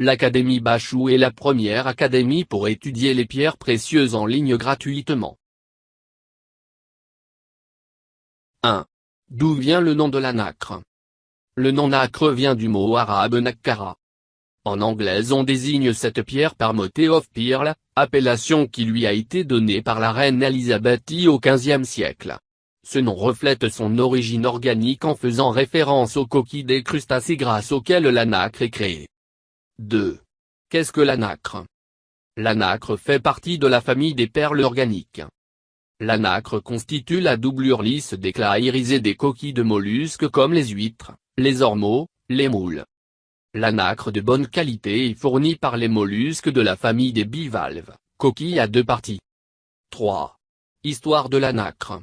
L'Académie Bachou est la première académie pour étudier les pierres précieuses en ligne gratuitement. 1. D'où vient le nom de la nacre? Le nom nacre vient du mot arabe nakkara. En anglais on désigne cette pierre par motet of pearl, appellation qui lui a été donnée par la reine Elisabeth I au XVe siècle. Ce nom reflète son origine organique en faisant référence aux coquilles des crustacés grâce auxquelles la nacre est créée. 2. Qu'est-ce que la nacre? La nacre fait partie de la famille des perles organiques. La nacre constitue la doublure lisse d'éclat irisé des coquilles de mollusques comme les huîtres, les ormeaux, les moules. La nacre de bonne qualité est fournie par les mollusques de la famille des bivalves, coquilles à deux parties. 3. Histoire de la nacre.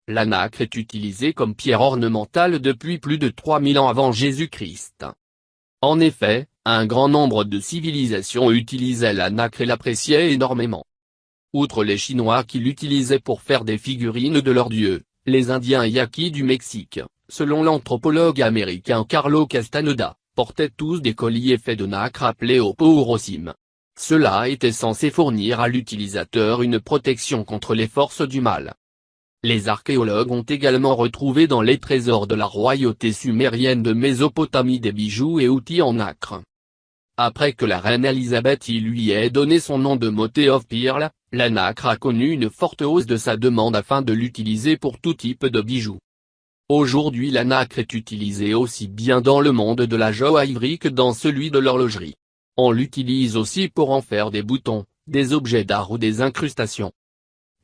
La nacre est utilisée comme pierre ornementale depuis plus de 3000 ans avant Jésus-Christ. En effet, un grand nombre de civilisations utilisaient la nacre et l'appréciaient énormément. Outre les Chinois qui l'utilisaient pour faire des figurines de leurs dieux, les Indiens Yaquis du Mexique, selon l'anthropologue américain Carlo Castaneda, portaient tous des colliers faits de nacre appelés opourosim. Cela était censé fournir à l'utilisateur une protection contre les forces du mal. Les archéologues ont également retrouvé dans les trésors de la royauté sumérienne de Mésopotamie des bijoux et outils en nacre. Après que la reine Elisabeth I lui ait donné son nom de motet of pearl, la nacre a connu une forte hausse de sa demande afin de l'utiliser pour tout type de bijoux. Aujourd'hui la nacre est utilisée aussi bien dans le monde de la joaillerie que dans celui de l'horlogerie. On l'utilise aussi pour en faire des boutons, des objets d'art ou des incrustations.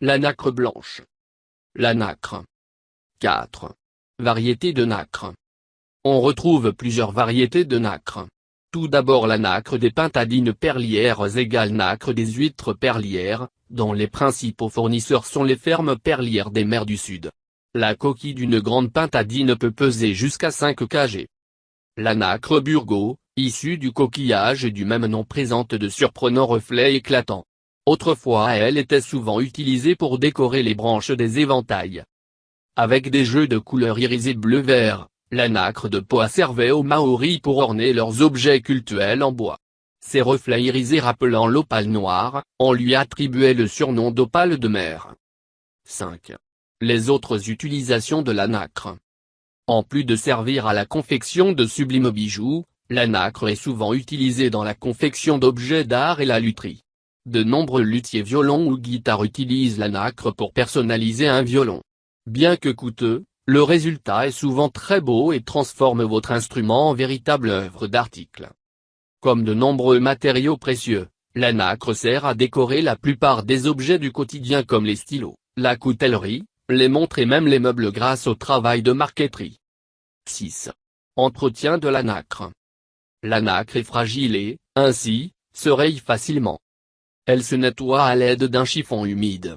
La nacre blanche. La nacre. 4. Variétés de nacre. On retrouve plusieurs variétés de nacre. Tout d'abord la nacre des pintadines perlières égale nacre des huîtres perlières, dont les principaux fournisseurs sont les fermes perlières des mers du Sud. La coquille d'une grande pintadine peut peser jusqu'à 5 kg. La nacre Burgo, issue du coquillage du même nom présente de surprenants reflets éclatants. Autrefois elle était souvent utilisée pour décorer les branches des éventails. Avec des jeux de couleurs irisées bleu-vert, la nacre de Poa servait aux Maoris pour orner leurs objets cultuels en bois. Ces reflets irisés rappelant l'opale noire, on lui attribuait le surnom d'opale de mer. 5. Les autres utilisations de la nacre. En plus de servir à la confection de sublimes bijoux, la nacre est souvent utilisée dans la confection d'objets d'art et la lutherie. De nombreux luthiers violons ou guitares utilisent la nacre pour personnaliser un violon. Bien que coûteux, le résultat est souvent très beau et transforme votre instrument en véritable œuvre d'article. Comme de nombreux matériaux précieux, la nacre sert à décorer la plupart des objets du quotidien comme les stylos, la coutellerie, les montres et même les meubles grâce au travail de marqueterie. 6. Entretien de la nacre. La nacre est fragile et, ainsi, se raye facilement. Elle se nettoie à l'aide d'un chiffon humide,